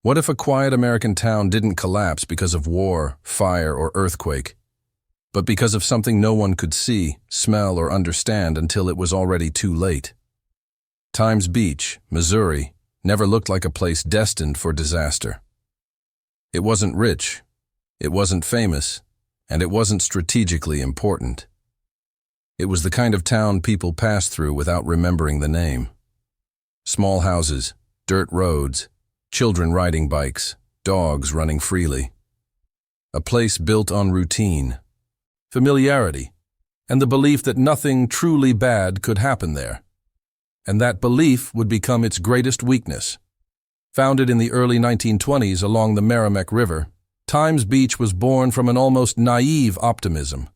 What if a quiet American town didn't collapse because of war, fire, or earthquake, but because of something no one could see, smell, or understand until it was already too late? Times Beach, Missouri, never looked like a place destined for disaster. It wasn't rich, it wasn't famous, and it wasn't strategically important. It was the kind of town people passed through without remembering the name. Small houses, dirt roads, children riding bikes, dogs running freely. A place built on routine, familiarity, and the belief that nothing truly bad could happen there. And that belief would become its greatest weakness. Founded in the early 1920s along the Merrimack River, Times Beach was born from an almost naive optimism.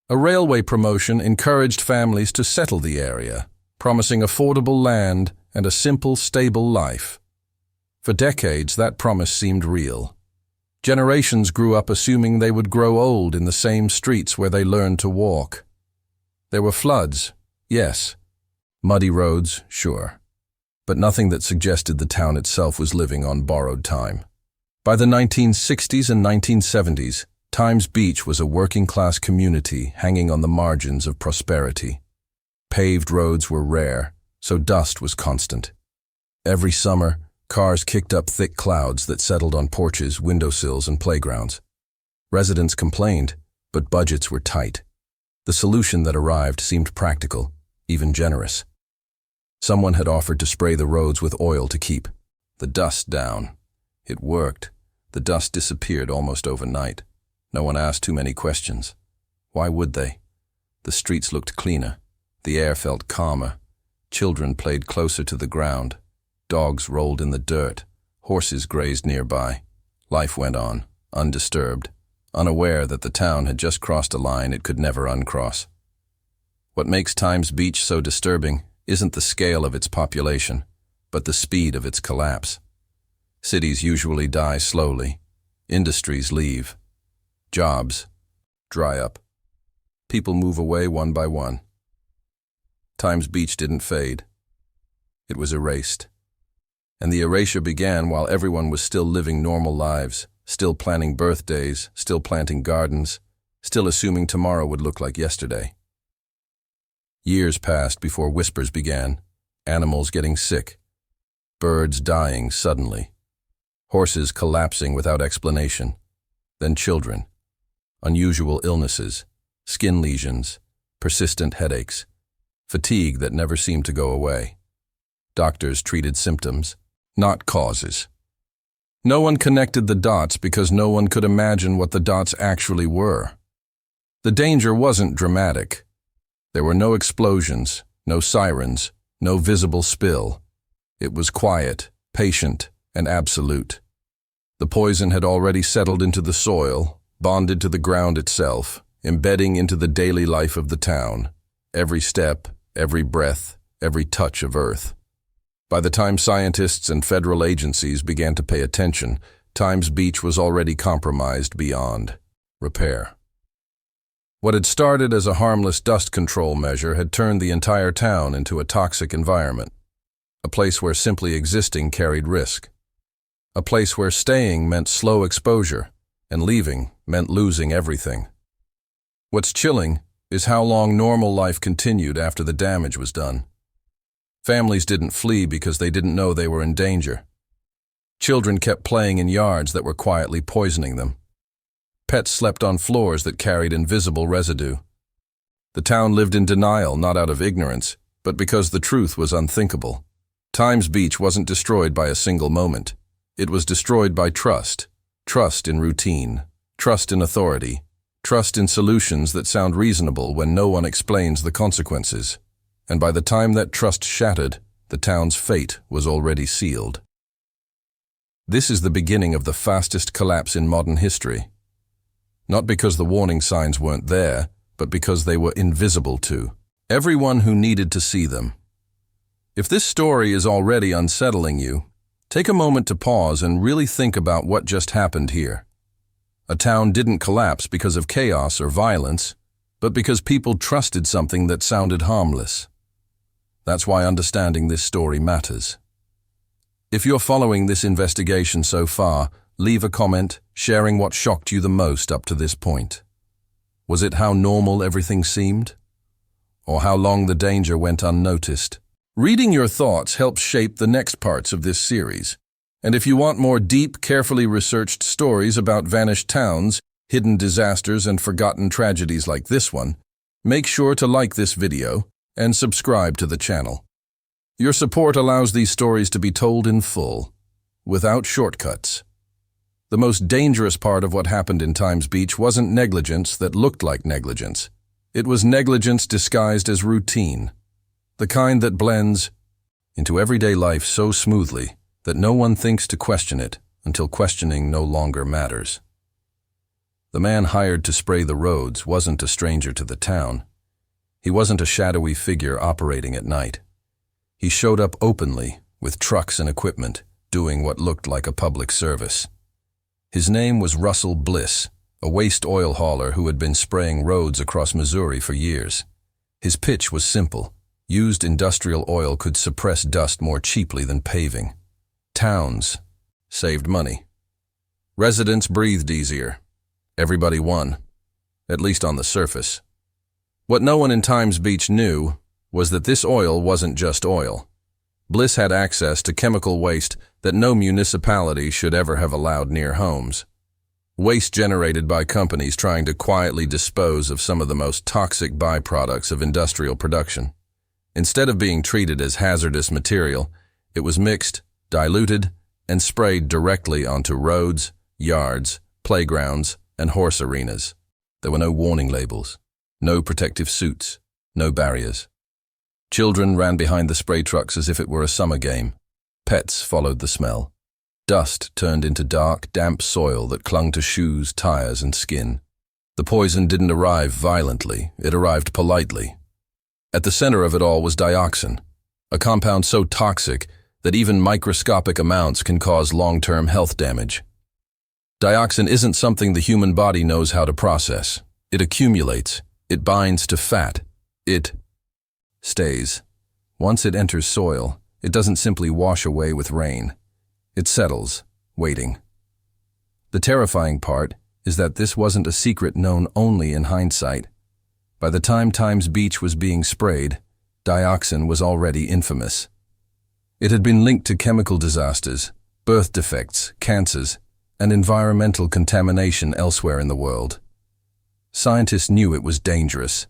A railway promotion encouraged families to settle the area, promising affordable land and a simple, stable life. For decades, that promise seemed real. Generations grew up assuming they would grow old in the same streets where they learned to walk. There were floods, yes. Muddy roads, sure. But nothing that suggested the town itself was living on borrowed time. By the 1960s and 1970s, Times Beach was a working-class community hanging on the margins of prosperity. Paved roads were rare, so dust was constant. Every summer, cars kicked up thick clouds that settled on porches, windowsills, and playgrounds. Residents complained, but budgets were tight. The solution that arrived seemed practical, even generous. Someone had offered to spray the roads with oil to keep the dust down. It worked. The dust disappeared almost overnight. No one asked too many questions. Why would they? The streets looked cleaner. The air felt calmer. Children played closer to the ground. Dogs rolled in the dirt. Horses grazed nearby. Life went on, undisturbed, unaware that the town had just crossed a line it could never uncross. What makes Times Beach so disturbing isn't the scale of its population, but the speed of its collapse. Cities usually die slowly. Industries leave. Jobs dry up. People move away one by one. Times Beach didn't fade. It was erased. And the erasure began while everyone was still living normal lives, still planning birthdays, still planting gardens, still assuming tomorrow would look like yesterday. Years passed before whispers began, animals getting sick, birds dying suddenly, horses collapsing without explanation, then children, unusual illnesses, skin lesions, persistent headaches, fatigue that never seemed to go away. Doctors treated symptoms, not causes. No one connected the dots because no one could imagine what the dots actually were. The danger wasn't dramatic. There were no explosions, no sirens, no visible spill. It was quiet, patient, and absolute. The poison had already settled into the soil, bonded to the ground itself, embedding into the daily life of the town, every step, every breath, every touch of earth. By the time scientists and federal agencies began to pay attention, Times Beach was already compromised beyond repair. What had started as a harmless dust control measure had turned the entire town into a toxic environment, a place where simply existing carried risk, a place where staying meant slow exposure and leaving meant losing everything. What's chilling is how long normal life continued after the damage was done. Families didn't flee because they didn't know they were in danger. Children kept playing in yards that were quietly poisoning them. Pets slept on floors that carried invisible residue. The town lived in denial, not out of ignorance, but because the truth was unthinkable. Times Beach wasn't destroyed by a single moment. It was destroyed by trust. Trust in routine. Trust in authority. Trust in solutions that sound reasonable when no one explains the consequences. And by the time that trust shattered, the town's fate was already sealed. This is the beginning of the fastest collapse in modern history. Not because the warning signs weren't there, but because they were invisible to everyone who needed to see them. If this story is already unsettling you, take a moment to pause and really think about what just happened here. A town didn't collapse because of chaos or violence, but because people trusted something that sounded harmless. That's why understanding this story matters. If you're following this investigation so far, leave a comment sharing what shocked you the most up to this point. Was it how normal everything seemed? Or how long the danger went unnoticed? Reading your thoughts helps shape the next parts of this series. And if you want more deep, carefully researched stories about vanished towns, hidden disasters, and forgotten tragedies like this one, make sure to like this video and subscribe to the channel. Your support allows these stories to be told in full, without shortcuts. The most dangerous part of what happened in Times Beach wasn't negligence that looked like negligence. It was negligence disguised as routine, the kind that blends into everyday life so smoothly that no one thinks to question it until questioning no longer matters. The man hired to spray the roads wasn't a stranger to the town. He wasn't a shadowy figure operating at night. He showed up openly, with trucks and equipment, doing what looked like a public service. His name was Russell Bliss, a waste oil hauler who had been spraying roads across Missouri for years. His pitch was simple. Used industrial oil could suppress dust more cheaply than paving. Towns saved money. Residents breathed easier. Everybody won, at least on the surface. What no one in Times Beach knew was that this oil wasn't just oil. Bliss had access to chemical waste that no municipality should ever have allowed near homes. Waste generated by companies trying to quietly dispose of some of the most toxic byproducts of industrial production. Instead of being treated as hazardous material, it was mixed, diluted, and sprayed directly onto roads, yards, playgrounds, and horse arenas. There were no warning labels, no protective suits, no barriers. Children ran behind the spray trucks as if it were a summer game. Pets followed the smell. Dust turned into dark, damp soil that clung to shoes, tires, and skin. The poison didn't arrive violently, it arrived politely. At the center of it all was dioxin, a compound so toxic that even microscopic amounts can cause long-term health damage. Dioxin isn't something the human body knows how to process. It accumulates, it binds to fat, it stays. Once it enters soil, it doesn't simply wash away with rain. It settles, waiting. The terrifying part is that this wasn't a secret known only in hindsight. By the time Times Beach was being sprayed, dioxin was already infamous. It had been linked to chemical disasters, birth defects, cancers, and environmental contamination elsewhere in the world. Scientists knew it was dangerous.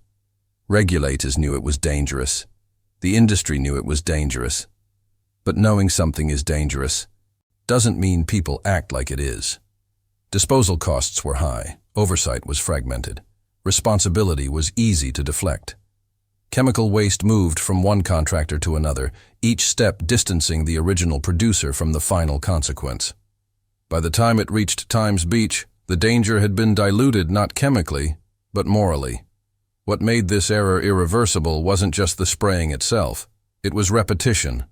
Regulators knew it was dangerous. The industry knew it was dangerous. But knowing something is dangerous doesn't mean people act like it is. Disposal costs were high, oversight was fragmented, responsibility was easy to deflect. Chemical waste moved from one contractor to another, each step distancing the original producer from the final consequence. By the time it reached Times Beach, the danger had been diluted not chemically, but morally. What made this error irreversible wasn't just the spraying itself, it was repetition.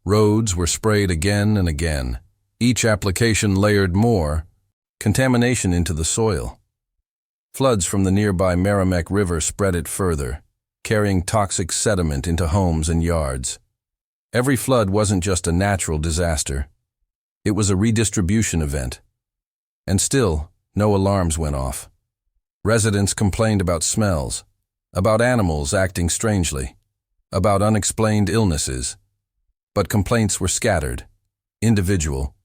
Roads were sprayed again and again. Each application layered more contamination into the soil. Floods from the nearby Merrimack River spread it further, carrying toxic sediment into homes and yards. Every flood wasn't just a natural disaster. It was a redistribution event. And still, no alarms went off. Residents complained about smells, about animals acting strangely, about unexplained illnesses. But complaints were scattered, individual,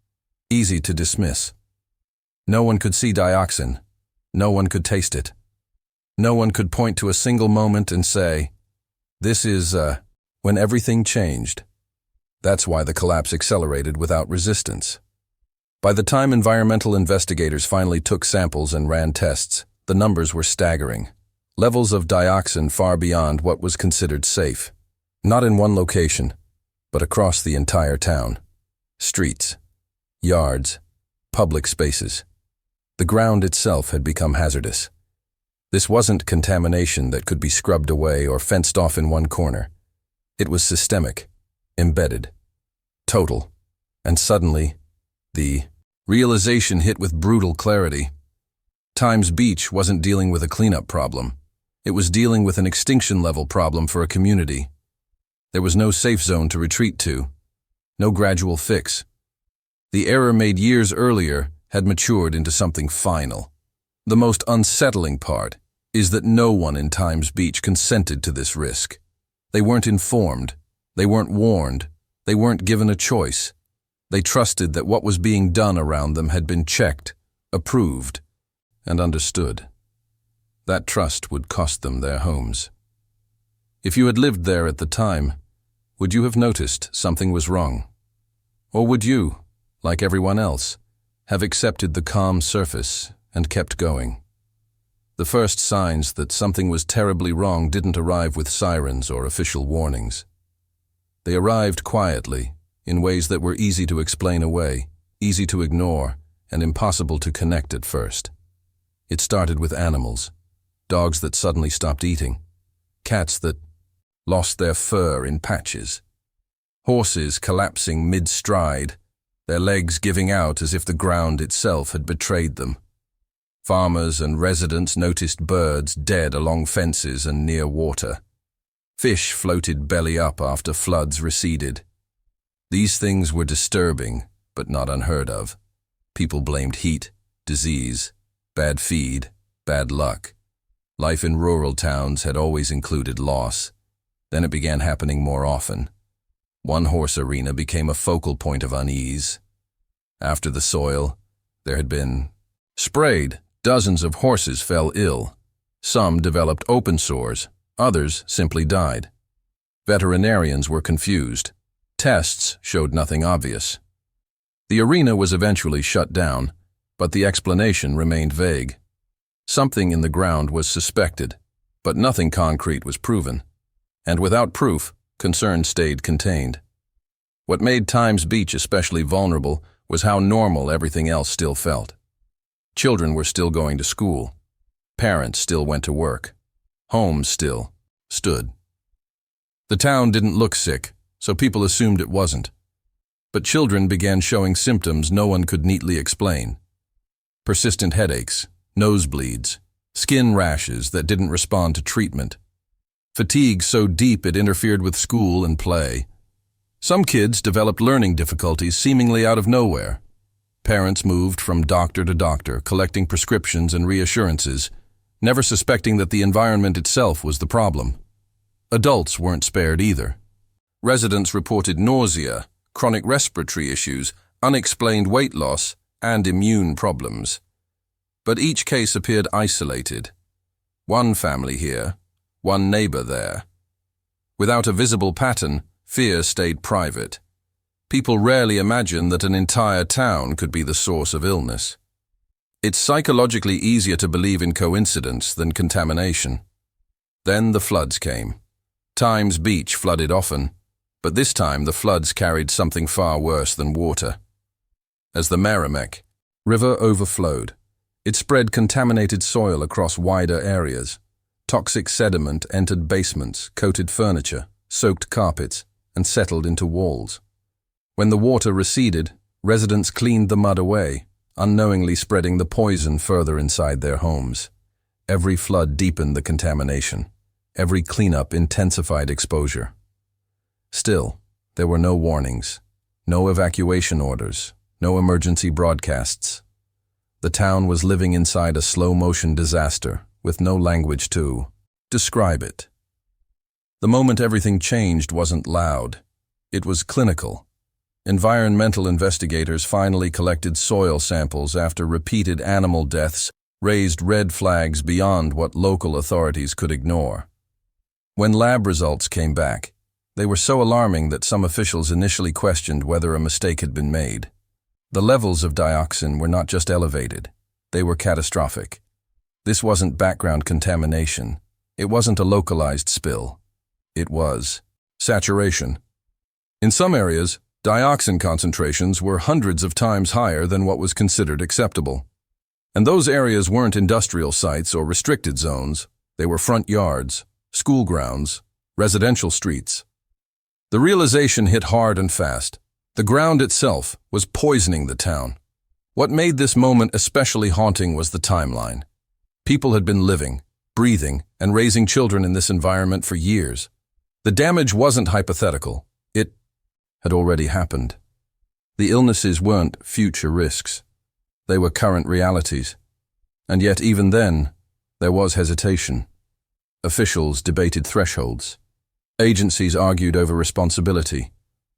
easy to dismiss. No one could see dioxin. No one could taste it. No one could point to a single moment and say, this is, when everything changed. That's why the collapse accelerated without resistance. By the time environmental investigators finally took samples and ran tests, the numbers were staggering. Levels of dioxin far beyond what was considered safe. Not in one location, but across the entire town. Streets, yards, public spaces. The ground itself had become hazardous. This wasn't contamination that could be scrubbed away or fenced off in one corner. It was systemic, embedded, total, and suddenly, the realization hit with brutal clarity. Times Beach wasn't dealing with a cleanup problem. It was dealing with an extinction-level problem for a community. There was no safe zone to retreat to. no gradual fix. The error made years earlier had matured into something final. The most unsettling part is that no one in Times Beach consented to this risk. They weren't informed, they weren't warned, they weren't given a choice. They trusted that what was being done around them had been checked, approved, and understood. That trust would cost them their homes. If you had lived there at the time, would you have noticed something was wrong? Or would you, like everyone else, have accepted the calm surface and kept going? The first signs that something was terribly wrong didn't arrive with sirens or official warnings. They arrived quietly, in ways that were easy to explain away, easy to ignore, and impossible to connect at first. It started with animals, dogs that suddenly stopped eating, cats that lost their fur in patches, horses collapsing mid-stride, their legs giving out as if the ground itself had betrayed them. Farmers and residents noticed birds dead along fences and near water. Fish floated belly up after floods receded. These things were disturbing, but not unheard of. People blamed heat, disease, bad feed, bad luck. Life in rural towns had always included loss. Then it began happening more often. One horse arena became a focal point of unease. After the soil, there had been sprayed. Dozens of horses fell ill. Some developed open sores, others simply died. Veterinarians were confused. Tests showed nothing obvious. The arena was eventually shut down, but the explanation remained vague. Something in the ground was suspected, but nothing concrete was proven. And without proof, concern stayed contained. What made Times Beach especially vulnerable was how normal everything else still felt. Children were still going to school. Parents still went to work. Homes still stood. The town didn't look sick, so people assumed it wasn't. But children began showing symptoms no one could neatly explain. Persistent headaches, nosebleeds, skin rashes that didn't respond to treatment. Fatigue so deep it interfered with school and play. Some kids developed learning difficulties seemingly out of nowhere. Parents moved from doctor to doctor, collecting prescriptions and reassurances, never suspecting that the environment itself was the problem. Adults weren't spared either. Residents reported nausea, chronic respiratory issues, unexplained weight loss, and immune problems. But each case appeared isolated. One family here, one neighbor there. Without a visible pattern, fear stayed private. People rarely imagine that an entire town could be the source of illness. It's psychologically easier to believe in coincidence than contamination. Then the floods came. Times Beach flooded often, but this time the floods carried something far worse than water. As the Merrimack River overflowed, it spread contaminated soil across wider areas. Toxic sediment entered basements, coated furniture, soaked carpets, and settled into walls. When the water receded, residents cleaned the mud away, unknowingly spreading the poison further inside their homes. Every flood deepened the contamination. Every cleanup intensified exposure. Still, there were no warnings, no evacuation orders, no emergency broadcasts. The town was living inside a slow-motion disaster, with no language to describe it. The moment everything changed wasn't loud. It was clinical. Environmental investigators finally collected soil samples after repeated animal deaths raised red flags beyond what local authorities could ignore. When lab results came back, they were so alarming that some officials initially questioned whether a mistake had been made. The levels of dioxin were not just elevated, they were catastrophic. This wasn't background contamination. It wasn't a localized spill. It was saturation. In some areas, dioxin concentrations were hundreds of times higher than what was considered acceptable. And those areas weren't industrial sites or restricted zones. They were front yards, school grounds, residential streets. The realization hit hard and fast. The ground itself was poisoning the town. What made this moment especially haunting was the timeline. People had been living, breathing, and raising children in this environment for years. The damage wasn't hypothetical. It had already happened. The illnesses weren't future risks. They were current realities. And yet even then, there was hesitation. Officials debated thresholds. Agencies argued over responsibility.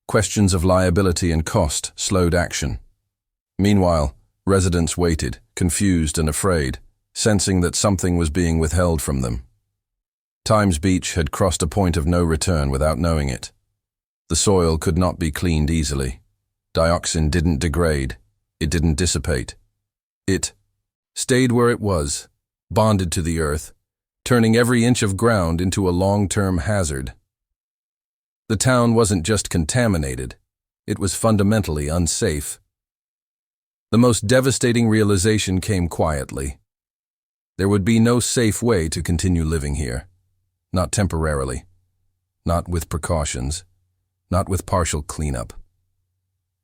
Questions of liability and cost slowed action. Meanwhile, residents waited, confused and afraid, sensing that something was being withheld from them. Times Beach had crossed a point of no return without knowing it. The soil could not be cleaned easily. Dioxin didn't degrade. It didn't dissipate. It stayed where it was, bonded to the earth, turning every inch of ground into a long-term hazard. The town wasn't just contaminated, it was fundamentally unsafe. The most devastating realization came quietly. There would be no safe way to continue living here. Not temporarily. Not with precautions. Not with partial cleanup.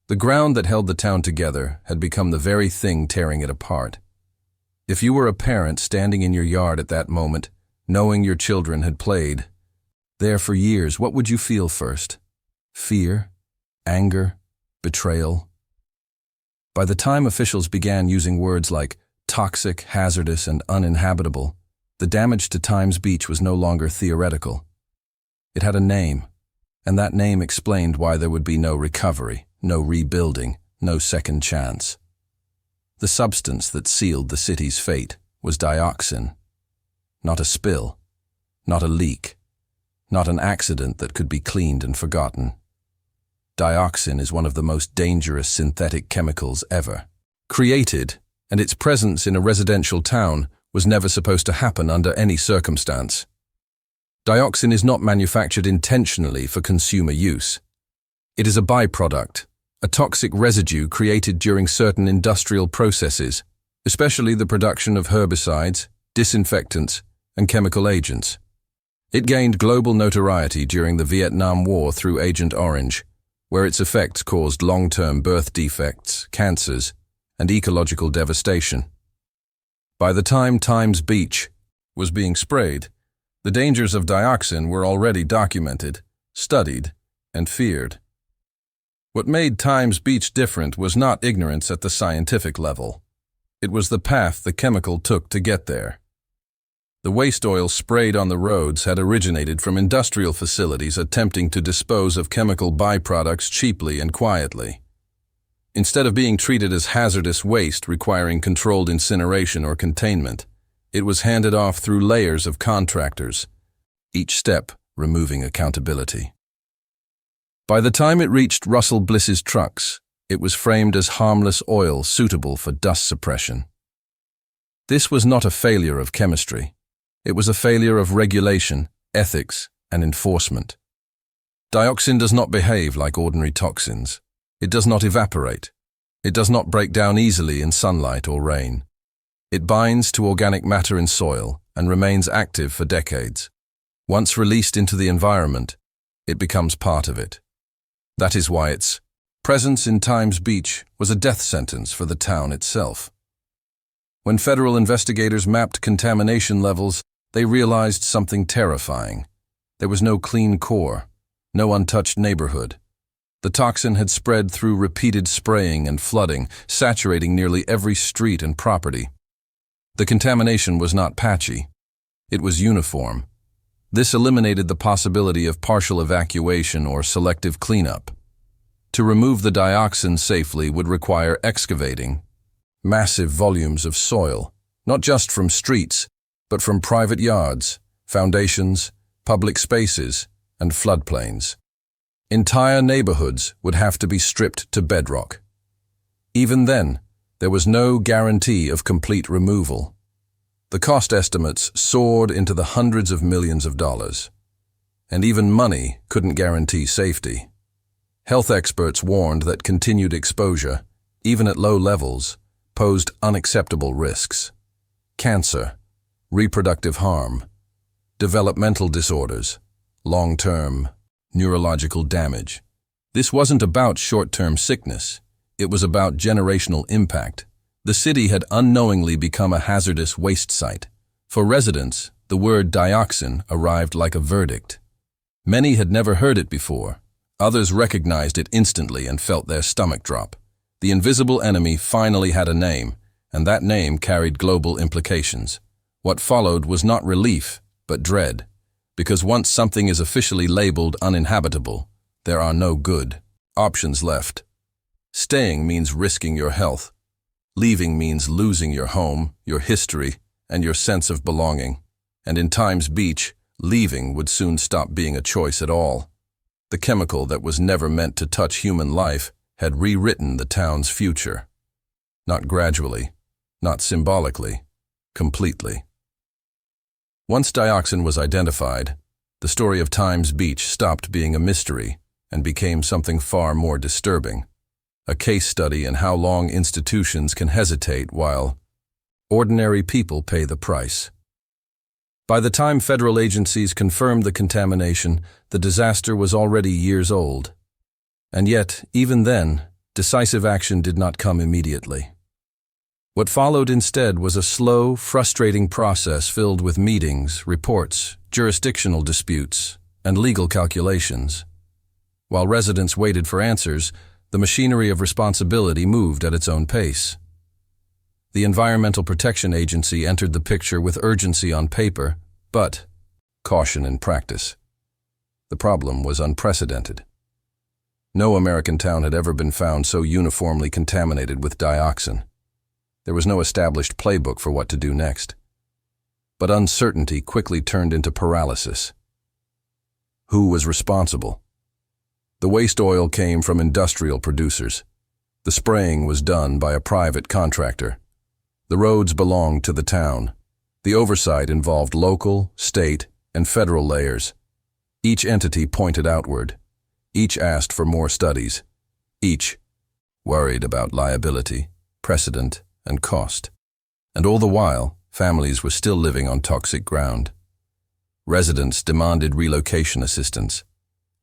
The ground that held the town together had become the very thing tearing it apart. If you were a parent standing in your yard at that moment, knowing your children had played there for years, what would you feel first? Fear? Anger? Betrayal? By the time officials began using words like toxic, hazardous, and uninhabitable, the damage to Times Beach was no longer theoretical. It had a name, and that name explained why there would be no recovery, no rebuilding, no second chance. The substance that sealed the city's fate was dioxin. Not a spill, not a leak, not an accident that could be cleaned and forgotten. Dioxin is one of the most dangerous synthetic chemicals ever created, and its presence in a residential town was never supposed to happen under any circumstance. Dioxin is not manufactured intentionally for consumer use. It is a byproduct, a toxic residue created during certain industrial processes, especially the production of herbicides, disinfectants, and chemical agents. It gained global notoriety during the Vietnam War through Agent Orange, where its effects caused long-term birth defects, cancers, and ecological devastation. By the time Times Beach was being sprayed, the dangers of dioxin were already documented, studied, and feared. What made Times Beach different was not ignorance at the scientific level. It was the path the chemical took to get there. The waste oil sprayed on the roads had originated from industrial facilities attempting to dispose of chemical byproducts cheaply and quietly. Instead of being treated as hazardous waste requiring controlled incineration or containment, it was handed off through layers of contractors, each step removing accountability. By the time it reached Russell Bliss's trucks, it was framed as harmless oil suitable for dust suppression. This was not a failure of chemistry. It was a failure of regulation, ethics, and enforcement. Dioxin does not behave like ordinary toxins. It does not evaporate. It does not break down easily in sunlight or rain. It binds to organic matter in soil and remains active for decades. Once released into the environment, it becomes part of it. That is why its presence in Times Beach was a death sentence for the town itself. When federal investigators mapped contamination levels, they realized something terrifying. There was no clean core, no untouched neighborhood. The toxin had spread through repeated spraying and flooding, saturating nearly every street and property. The contamination was not patchy. It was uniform. This eliminated the possibility of partial evacuation or selective cleanup. To remove the dioxin safely would require excavating massive volumes of soil, not just from streets, but from private yards, foundations, public spaces, and floodplains. Entire neighborhoods would have to be stripped to bedrock. Even then, there was no guarantee of complete removal. The cost estimates soared into the hundreds of millions of dollars. And even money couldn't guarantee safety. Health experts warned that continued exposure, even at low levels, posed unacceptable risks. Cancer, reproductive harm, developmental disorders, long-term neurological damage. This wasn't about short-term sickness. It was about generational impact. The city had unknowingly become a hazardous waste site. For residents, the word dioxin arrived like a verdict. Many had never heard it before, Others recognized it instantly and felt their stomach drop. The invisible enemy finally had a name, and that name carried global implications. What followed was not relief, but dread, because once something is officially labeled uninhabitable, there are no good options left. Staying means risking your health. Leaving means losing your home, your history, and your sense of belonging. And in Times Beach, leaving would soon stop being a choice at all. The chemical that was never meant to touch human life had rewritten the town's future. Not gradually, not symbolically, completely. Once dioxin was identified, the story of Times Beach stopped being a mystery and became something far more disturbing. A case study in how long institutions can hesitate while ordinary people pay the price. By the time federal agencies confirmed the contamination, the disaster was already years old. And yet, even then, decisive action did not come immediately. What followed instead was a slow, frustrating process filled with meetings, reports, jurisdictional disputes, and legal calculations. While residents waited for answers, the machinery of responsibility moved at its own pace. The Environmental Protection Agency entered the picture with urgency on paper, but caution in practice. The problem was unprecedented. No American town had ever been found so uniformly contaminated with dioxin. There was no established playbook for what to do next. But uncertainty quickly turned into paralysis. Who was responsible? The waste oil came from industrial producers. The spraying was done by a private contractor. The roads belonged to the town. The oversight involved local, state, and federal layers. Each entity pointed outward. Each asked for more studies. Each worried about liability, precedent, and cost. And all the while, families were still living on toxic ground. Residents demanded relocation assistance.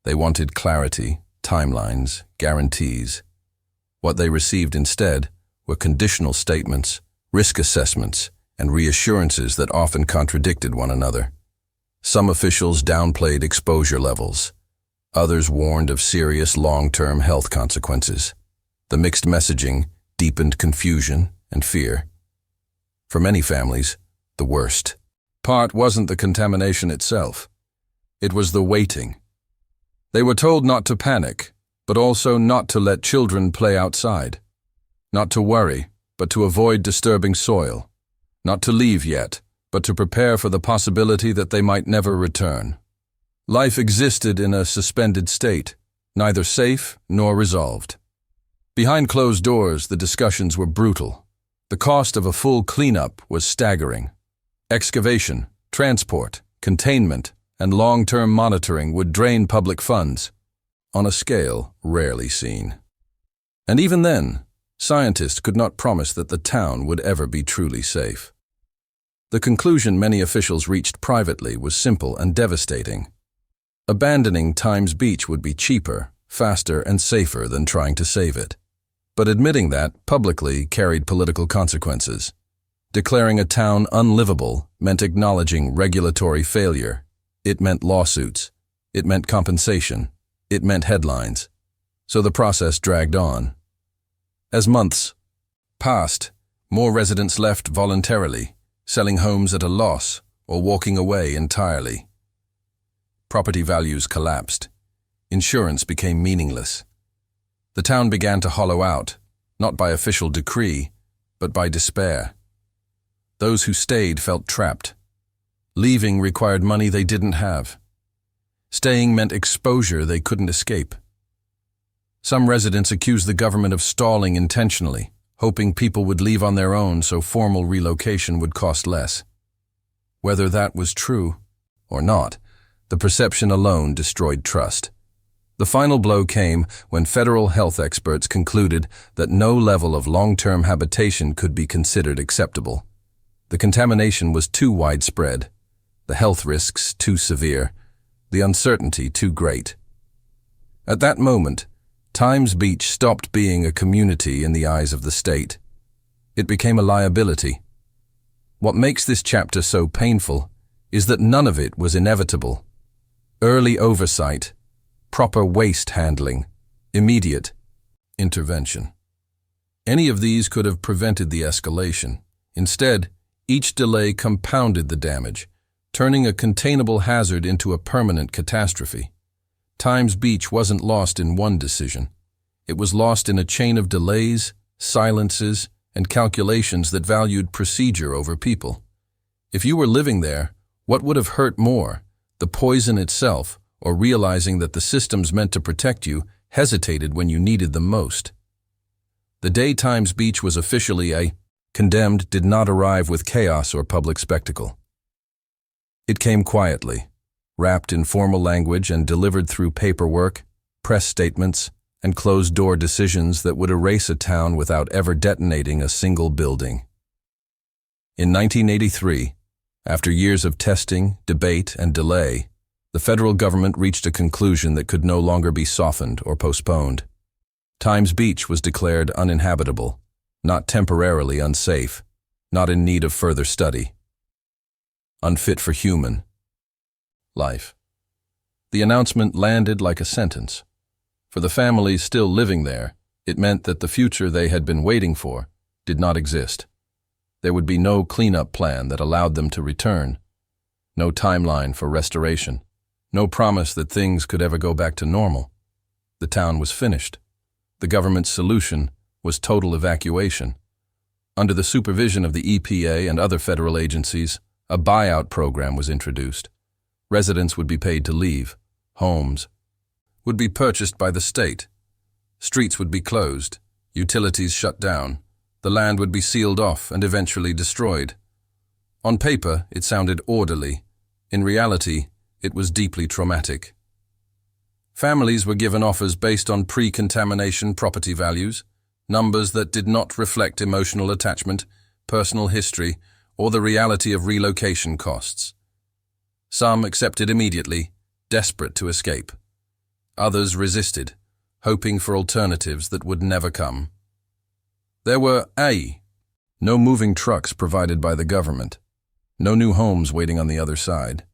They wanted clarity, timelines, guarantees. What they received instead were conditional statements, risk assessments, and reassurances that often contradicted one another. Some officials downplayed exposure levels. Others warned of serious long-term health consequences. The mixed messaging deepened confusion and fear. For many families, the worst part wasn't the contamination itself. It was the waiting. They were told not to panic, but also not to let children play outside. Not to worry, but to avoid disturbing soil. Not to leave yet, but to prepare for the possibility that they might never return. Life existed in a suspended state, neither safe nor resolved. Behind closed doors, the discussions were brutal. The cost of a full cleanup was staggering. Excavation, transport, containment, and long-term monitoring would drain public funds, on a scale rarely seen. And even then, scientists could not promise that the town would ever be truly safe. The conclusion many officials reached privately was simple and devastating. Abandoning Times Beach would be cheaper, faster, and safer than trying to save it. But admitting that publicly carried political consequences. Declaring a town unlivable meant acknowledging regulatory failure. It meant lawsuits. It meant compensation. It meant headlines. So the process dragged on. As months passed, more residents left voluntarily, selling homes at a loss or walking away entirely. Property values collapsed. Insurance became meaningless. The town began to hollow out, not by official decree, but by despair. Those who stayed felt trapped. Leaving required money they didn't have. Staying meant exposure they couldn't escape. Some residents accused the government of stalling intentionally, hoping people would leave on their own so formal relocation would cost less. Whether that was true or not, the perception alone destroyed trust. The final blow came when federal health experts concluded that no level of long-term habitation could be considered acceptable. The contamination was too widespread, the health risks too severe, the uncertainty too great. At that moment, Times Beach stopped being a community in the eyes of the state. It became a liability. What makes this chapter so painful is that none of it was inevitable. Early oversight, proper waste handling, immediate intervention. Any of these could have prevented the escalation. Instead, each delay compounded the damage, turning a containable hazard into a permanent catastrophe. Times Beach wasn't lost in one decision. It was lost in a chain of delays, silences, and calculations that valued procedure over people. If you were living there, what would have hurt more, the poison itself, or realizing that the systems meant to protect you hesitated when you needed them most? The day Times Beach was officially condemned did not arrive with chaos or public spectacle. It came quietly, wrapped in formal language and delivered through paperwork, press statements, and closed-door decisions that would erase a town without ever detonating a single building. In 1983, after years of testing, debate, and delay, the federal government reached a conclusion that could no longer be softened or postponed. Times Beach was declared uninhabitable, not temporarily unsafe, not in need of further study. Unfit for human life. The announcement landed like a sentence. For the families still living there, it meant that the future they had been waiting for did not exist. There would be no cleanup plan that allowed them to return, no timeline for restoration, no promise that things could ever go back to normal. The town was finished. The government's solution was total evacuation. Under the supervision of the EPA and other federal agencies, a buyout program was introduced. Residents would be paid to leave. Homes would be purchased by the state. Streets would be closed. Utilities shut down. The land would be sealed off and eventually destroyed. On paper, it sounded orderly. In reality, it was deeply traumatic. Families were given offers based on pre-contamination property values, numbers that did not reflect emotional attachment, personal history, or the reality of relocation costs. Some accepted immediately, desperate to escape. Others resisted, hoping for alternatives that would never come. There were no moving trucks provided by the government, no new homes waiting on the other side,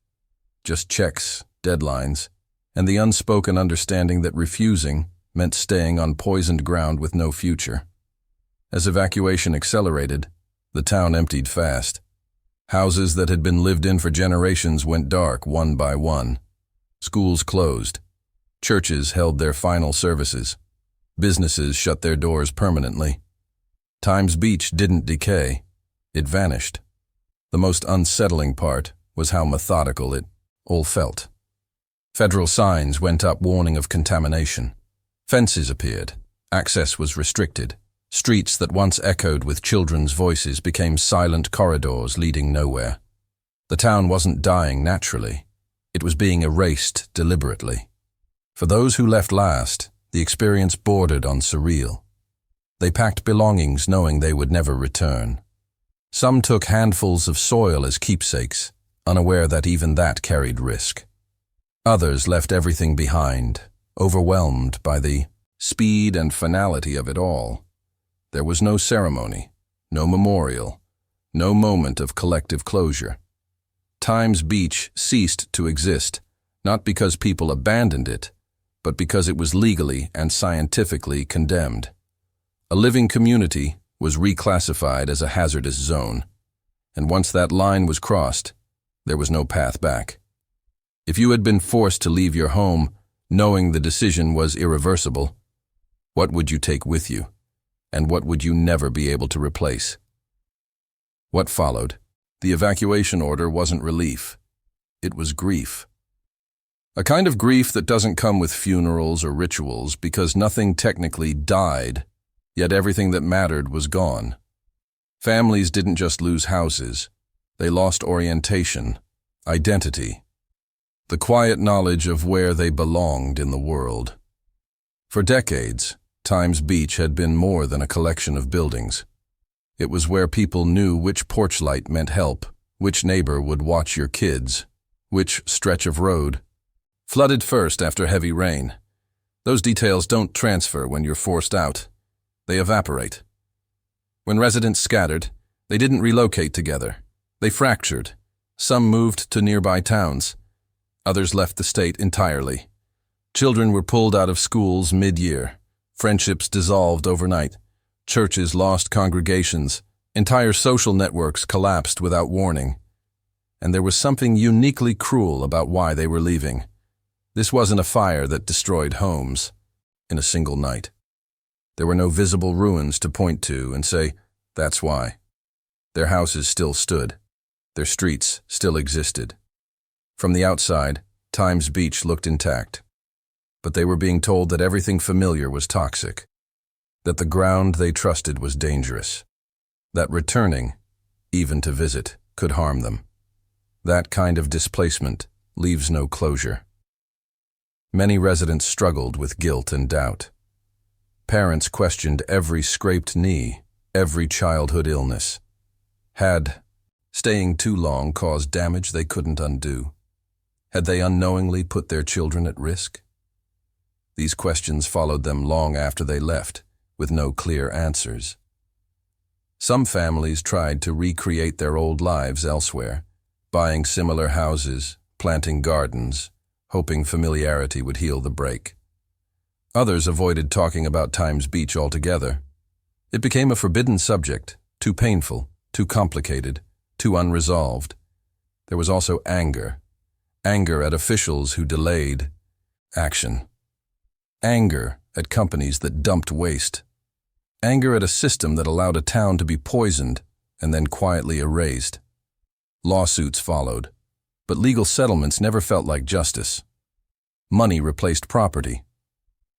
just checks, deadlines, and the unspoken understanding that refusing meant staying on poisoned ground with no future. As evacuation accelerated, the town emptied fast. Houses that had been lived in for generations went dark one by one. Schools closed. Churches held their final services. Businesses shut their doors permanently. Times Beach didn't decay. It vanished. The most unsettling part was how methodical it all felt. Federal signs went up warning of contamination. Fences appeared. Access was restricted. Streets that once echoed with children's voices became silent corridors leading nowhere. The town wasn't dying naturally. It was being erased deliberately. For those who left last, the experience bordered on surreal. They packed belongings knowing they would never return. Some took handfuls of soil as keepsakes, unaware that even that carried risk. Others left everything behind, overwhelmed by the speed and finality of it all. There was no ceremony, no memorial, no moment of collective closure. Times Beach ceased to exist, not because people abandoned it, but because it was legally and scientifically condemned. A living community was reclassified as a hazardous zone, and once that line was crossed, there was no path back. If you had been forced to leave your home, knowing the decision was irreversible, what would you take with you, and what would you never be able to replace? What followed? The evacuation order wasn't relief. It was grief. A kind of grief that doesn't come with funerals or rituals because nothing technically died, yet everything that mattered was gone. Families didn't just lose houses. They lost orientation, identity, the quiet knowledge of where they belonged in the world. For decades, Times Beach had been more than a collection of buildings. It was where people knew which porch light meant help, which neighbor would watch your kids, which stretch of road flooded first after heavy rain. Those details don't transfer when you're forced out. They evaporate. When residents scattered, they didn't relocate together. They fractured. Some moved to nearby towns. Others left the state entirely. Children were pulled out of schools mid-year. Friendships dissolved overnight. Churches lost congregations. Entire social networks collapsed without warning. And there was something uniquely cruel about why they were leaving. This wasn't a fire that destroyed homes in a single night. There were no visible ruins to point to and say, that's why. Their houses still stood. Their streets still existed. From the outside, Times Beach looked intact. But they were being told that everything familiar was toxic, that the ground they trusted was dangerous, that returning, even to visit, could harm them. That kind of displacement leaves no closure. Many residents struggled with guilt and doubt. Parents questioned every scraped knee, every childhood illness. Had staying too long caused damage they couldn't undo? Had they unknowingly put their children at risk? These questions followed them long after they left, with no clear answers. Some families tried to recreate their old lives elsewhere, buying similar houses, planting gardens, hoping familiarity would heal the break. Others avoided talking about Times Beach altogether. It became a forbidden subject, too painful, too complicated, too unresolved. There was also anger at officials who delayed action. Anger at companies that dumped waste. Anger at a system that allowed a town to be poisoned and then quietly erased. Lawsuits followed, but legal settlements never felt like justice. Money replaced property,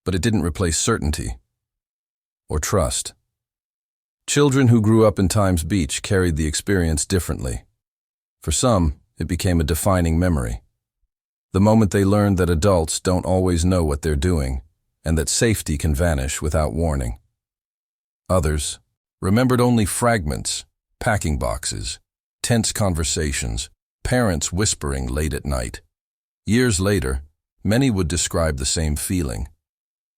but it didn't replace certainty or trust. Children who grew up in Times Beach carried the experience differently. For some, it became a defining memory. The moment they learned that adults don't always know what they're doing, and that safety can vanish without warning. Others remembered only fragments, packing boxes, tense conversations, parents whispering late at night. Years later, many would describe the same feeling,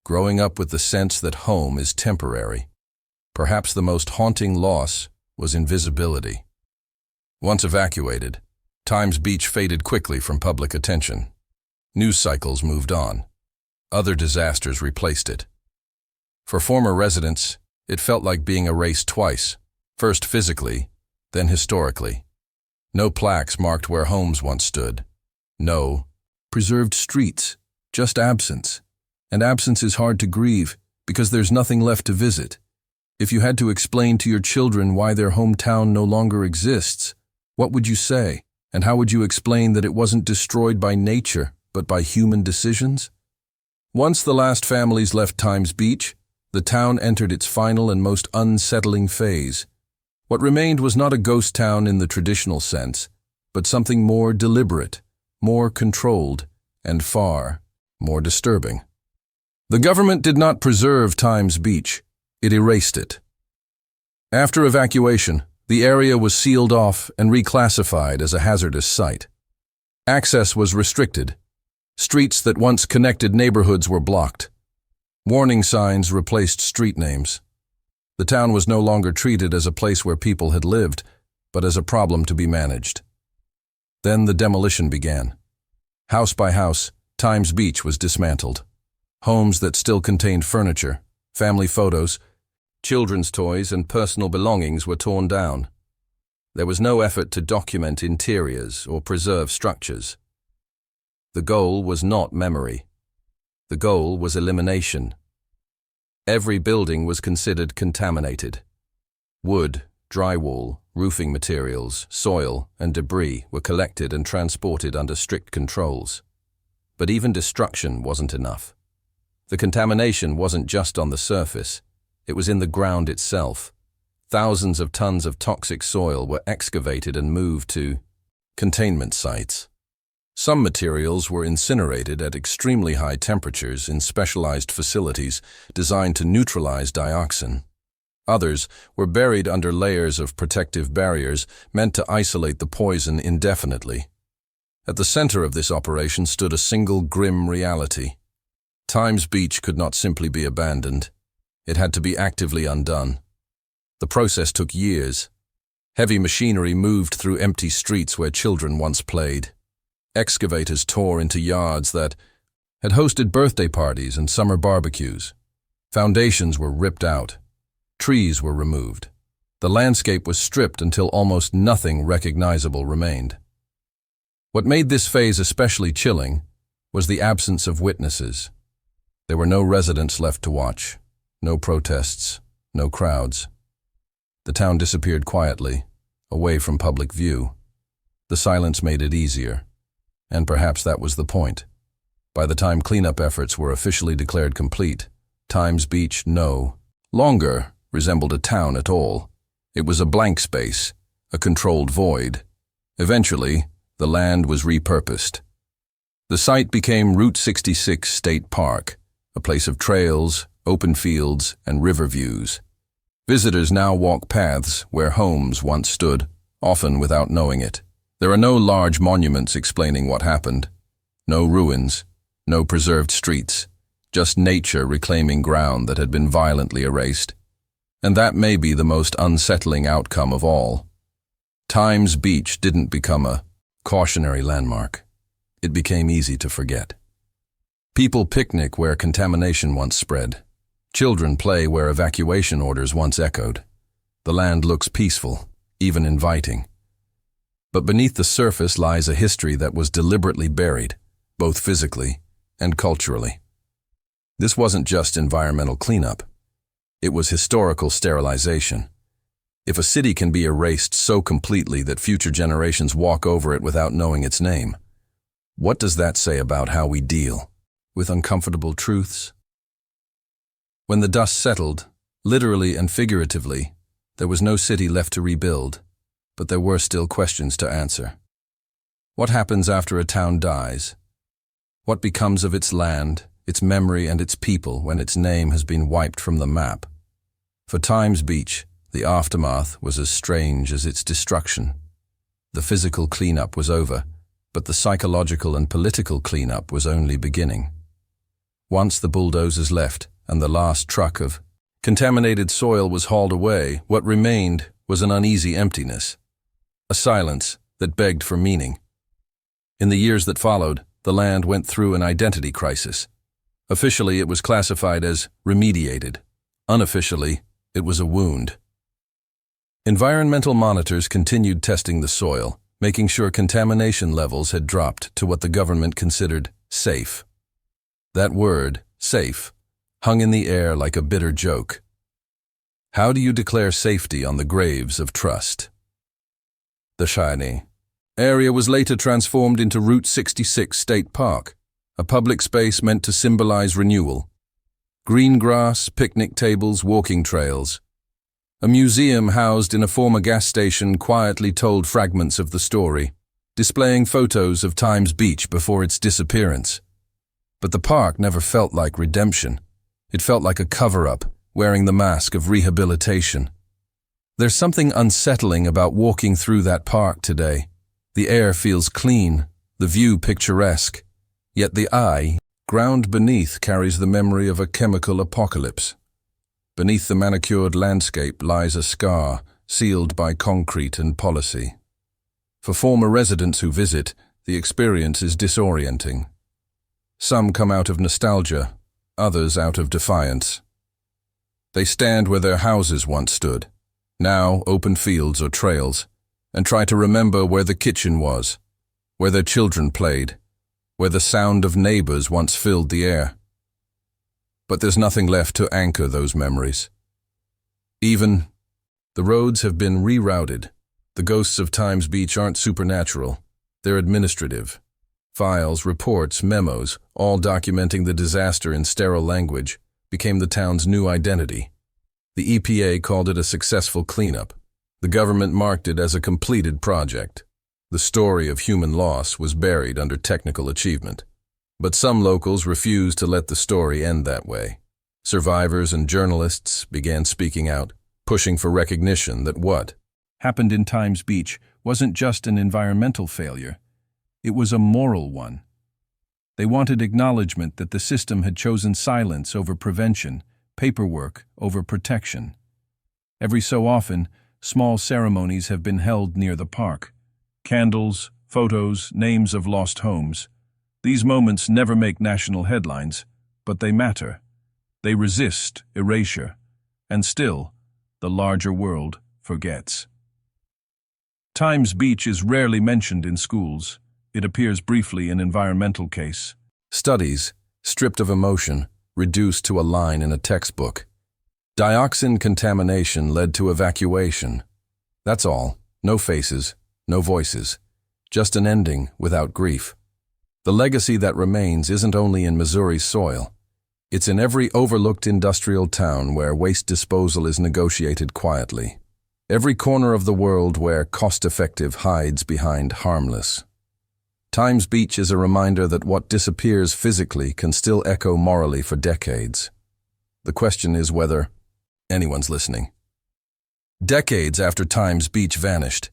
growing up with the sense that home is temporary. Perhaps the most haunting loss was invisibility. Once evacuated, Times Beach faded quickly from public attention. News cycles moved on. Other disasters replaced it. For former residents, it felt like being erased twice, first physically, then historically. No plaques marked where homes once stood. No preserved streets, just absence. And absence is hard to grieve because there's nothing left to visit. If you had to explain to your children why their hometown no longer exists, what would you say? And how would you explain that it wasn't destroyed by nature, but by human decisions? Once the last families left Times Beach, the town entered its final and most unsettling phase. What remained was not a ghost town in the traditional sense, but something more deliberate, more controlled, and far more disturbing. The government did not preserve Times Beach, it erased it. After evacuation, the area was sealed off and reclassified as a hazardous site. Access was restricted. Streets that once connected neighborhoods were blocked. Warning signs replaced street names. The town was no longer treated as a place where people had lived, but as a problem to be managed. Then the demolition began. House by house, Times Beach was dismantled. Homes that still contained furniture, family photos, children's toys, and personal belongings were torn down. There was no effort to document interiors or preserve structures. The goal was not memory. The goal was elimination. Every building was considered contaminated. Wood, drywall, roofing materials, soil, and debris were collected and transported under strict controls. But even destruction wasn't enough. The contamination wasn't just on the surface. It was in the ground itself. Thousands of tons of toxic soil were excavated and moved to containment sites. Some materials were incinerated at extremely high temperatures in specialized facilities designed to neutralize dioxin. Others were buried under layers of protective barriers meant to isolate the poison indefinitely. At the center of this operation stood a single grim reality. Times Beach could not simply be abandoned. It had to be actively undone. The process took years. Heavy machinery moved through empty streets where children once played. Excavators tore into yards that had hosted birthday parties and summer barbecues. Foundations were ripped out. Trees were removed. The landscape was stripped until almost nothing recognizable remained. What made this phase especially chilling was the absence of witnesses. There were no residents left to watch, no protests, no crowds. The town disappeared quietly, away from public view. The silence made it easier, and perhaps that was the point. By the time cleanup efforts were officially declared complete, Times Beach no longer resembled a town at all. It was a blank space, a controlled void. Eventually, the land was repurposed. The site became Route 66 State Park, a place of trails, open fields, and river views. Visitors now walk paths where homes once stood, often without knowing it. There are no large monuments explaining what happened. No ruins, no preserved streets, just nature reclaiming ground that had been violently erased. And that may be the most unsettling outcome of all. Times Beach didn't become a cautionary landmark. It became easy to forget. People picnic where contamination once spread. Children play where evacuation orders once echoed. The land looks peaceful, even inviting. But beneath the surface lies a history that was deliberately buried, both physically and culturally. This wasn't just environmental cleanup. It was historical sterilization. If a city can be erased so completely that future generations walk over it without knowing its name, what does that say about how we deal with uncomfortable truths? When the dust settled, literally and figuratively, there was no city left to rebuild, but there were still questions to answer. What happens after a town dies? What becomes of its land, its memory, and its people when its name has been wiped from the map? For Times Beach, the aftermath was as strange as its destruction. The physical cleanup was over, but the psychological and political cleanup was only beginning. Once the bulldozers left and the last truck of contaminated soil was hauled away, what remained was an uneasy emptiness, a silence that begged for meaning. In the years that followed, the land went through an identity crisis. Officially, it was classified as remediated. Unofficially, it was a wound. Environmental monitors continued testing the soil, making sure contamination levels had dropped to what the government considered safe. That word, safe, hung in the air like a bitter joke. How do you declare safety on the graves of trust? The shiny area was later transformed into Route 66 State Park, a public space meant to symbolize renewal. Green grass, picnic tables, walking trails. A museum housed in a former gas station quietly told fragments of the story, displaying photos of Times Beach before its disappearance. But the park never felt like redemption. It felt like a cover-up, wearing the mask of rehabilitation. There's something unsettling about walking through that park today. The air feels clean, the view picturesque, yet the eye, ground beneath, carries the memory of a chemical apocalypse. Beneath the manicured landscape lies a scar, sealed by concrete and policy. For former residents who visit, the experience is disorienting. Some come out of nostalgia, others out of defiance. They stand where their houses once stood, now open fields or trails, and try to remember where the kitchen was, where their children played, where the sound of neighbors once filled the air. But there's nothing left to anchor those memories. Even the roads have been rerouted. The ghosts of Times Beach aren't supernatural, they're administrative. Files, reports, memos, all documenting the disaster in sterile language, became the town's new identity. The EPA called it a successful cleanup. The government marked it as a completed project. The story of human loss was buried under technical achievement. But some locals refused to let the story end that way. Survivors and journalists began speaking out, pushing for recognition that what happened in Times Beach wasn't just an environmental failure, it was a moral one. They wanted acknowledgement that the system had chosen silence over prevention, paperwork over protection. Every so often, small ceremonies have been held near the park. Candles, photos, names of lost homes. These moments never make national headlines, but they matter. They resist erasure, and still, the larger world forgets. Times Beach is rarely mentioned in schools. It appears briefly in environmental case. Studies, stripped of emotion, reduced to a line in a textbook. Dioxin contamination led to evacuation. That's all. No faces, no voices. Just an ending without grief. The legacy that remains isn't only in Missouri's soil. It's in every overlooked industrial town where waste disposal is negotiated quietly. Every corner of the world where cost-effective hides behind harmless. Times Beach is a reminder that what disappears physically can still echo morally for decades. The question is whether anyone's listening. Decades after Times Beach vanished,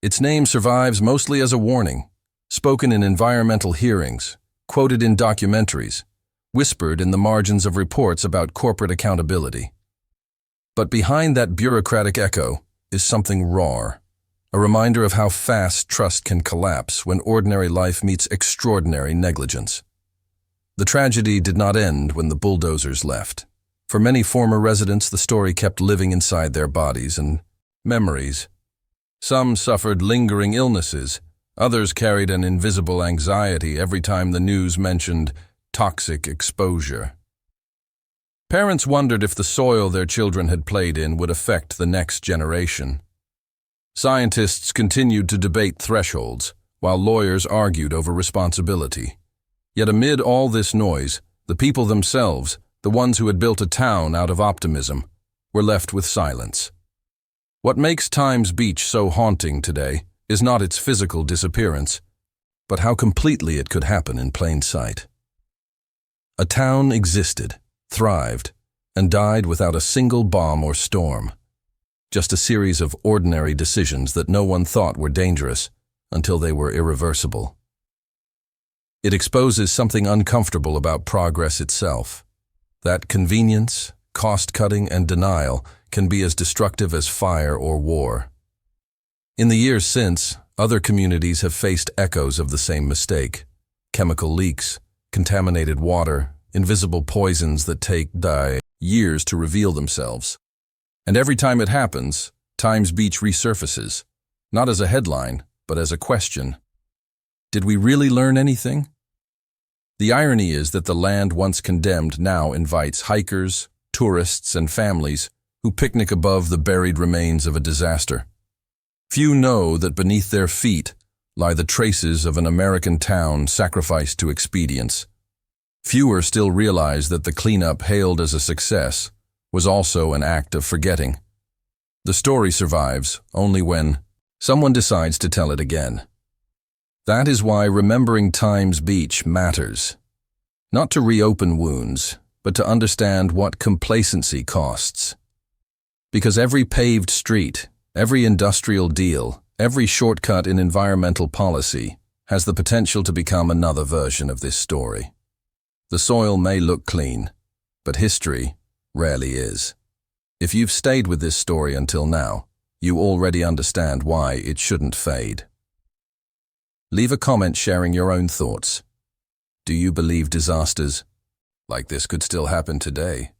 its name survives mostly as a warning, spoken in environmental hearings, quoted in documentaries, whispered in the margins of reports about corporate accountability. But behind that bureaucratic echo is something raw, a reminder of how fast trust can collapse when ordinary life meets extraordinary negligence. The tragedy did not end when the bulldozers left. For many former residents, the story kept living inside their bodies and memories. Some suffered lingering illnesses. Others carried an invisible anxiety every time the news mentioned toxic exposure. Parents wondered if the soil their children had played in would affect the next generation. Scientists continued to debate thresholds, while lawyers argued over responsibility. Yet amid all this noise, the people themselves, the ones who had built a town out of optimism, were left with silence. What makes Times Beach so haunting today is not its physical disappearance, but how completely it could happen in plain sight. A town existed, thrived, and died without a single bomb or storm. Just a series of ordinary decisions that no one thought were dangerous until they were irreversible. It exposes something uncomfortable about progress itself. That convenience, cost-cutting, and denial can be as destructive as fire or war. In the years since, other communities have faced echoes of the same mistake. Chemical leaks, contaminated water, invisible poisons that take years to reveal themselves. And every time it happens, Times Beach resurfaces, not as a headline, but as a question. Did we really learn anything? The irony is that the land once condemned now invites hikers, tourists, and families who picnic above the buried remains of a disaster. Few know that beneath their feet lie the traces of an American town sacrificed to expedience. Fewer still realize that the cleanup hailed as a success was also an act of forgetting. The story survives only when someone decides to tell it again. That is why remembering Times Beach matters. Not to reopen wounds, but to understand what complacency costs. Because every paved street, every industrial deal, every shortcut in environmental policy has the potential to become another version of this story. The soil may look clean, but history rarely is. If you've stayed with this story until now, you already understand why it shouldn't fade. Leave a comment sharing your own thoughts. Do you believe disasters like this could still happen today?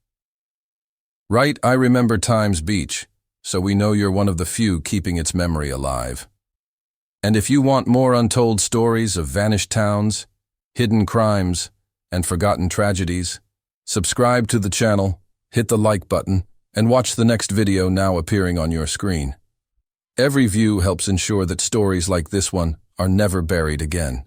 Write, "I remember Times Beach," so we know you're one of the few keeping its memory alive. And if you want more untold stories of vanished towns, hidden crimes, and forgotten tragedies, subscribe to the channel, hit the like button, and watch the next video now appearing on your screen. Every view helps ensure that stories like this one are never buried again.